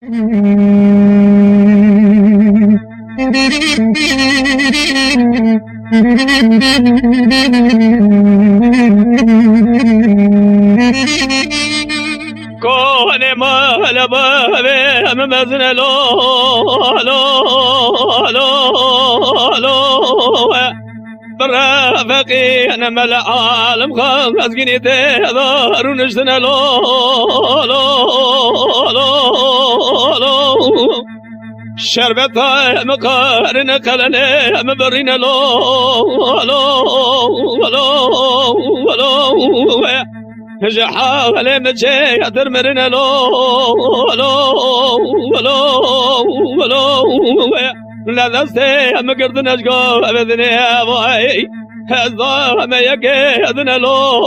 كون ما لبابي ممزن لو برافقي انا ملا عالم خمس جنيه تهدر ونجتنا لو شربتها مقارنة قلنا مبرنا لو جحال مجي درمرنا لو لا دستي مقردنا جقو أبدني يا باي هذا ما يقيدنا لو